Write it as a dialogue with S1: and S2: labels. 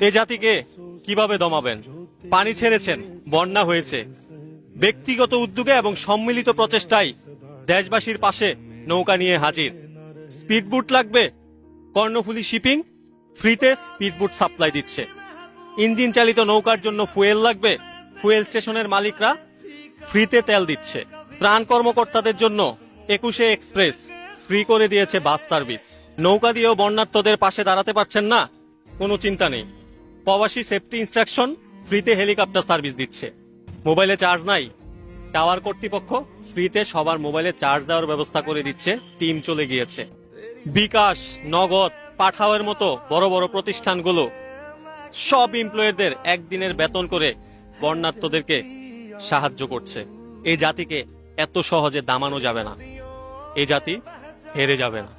S1: এ জাতিকে কিভাবে দমাবেন? পানি ছেড়েছেন, বন্যা হয়েছে। ব্যক্তিগত উদ্যোগে এবং সম্মিলিত প্রচেষ্টায় দেশবাসীর পাশে নৌকা নিয়ে হাজির। স্পিডবোট লাগবে? কর্ণফুলী শিপিং ফ্রিতে স্পিডবোট সাপ্লাই দিচ্ছে। ইঞ্জিন চালিত নৌকার জন্য ফুয়েল লাগবে? ফুয়েল স্টেশনের মালিকরা ফ্রিতে তেল দিচ্ছে। ত্রাণ কর্মকর্তাদের জন্য 21 এক্সপ্রেস ফ্রি করে দিয়েছে বাস সার্ভিস। নৌকা দিয়েও বন্যার্তদের পাশে দাঁড়াতে পারছেন না? কোনো চিন্তা নেই, প্রবাসী সেফটি ইনস্ট্রাকশন ফ্রিতে হেলিকপ্টার সার্ভিস দিচ্ছে। মোবাইলে চার্জ নাই? টাওয়ার কর্তৃপক্ষ ফ্রিতে সবার মোবাইলে চার্জ দেওয়ার ব্যবস্থা করে দিচ্ছে, টিম চলে গিয়েছে। বিকাশ, নগদ, পাঠাওয়ের মতো বড় বড় প্রতিষ্ঠানগুলো সব এমপ্লয়ীদের একদিনের বেতন করে বন্যার্তদেরকে সাহায্য করছে। এই জাতিকে এত সহজে দামানো যাবে না, এই জাতি হেরে যাবে না।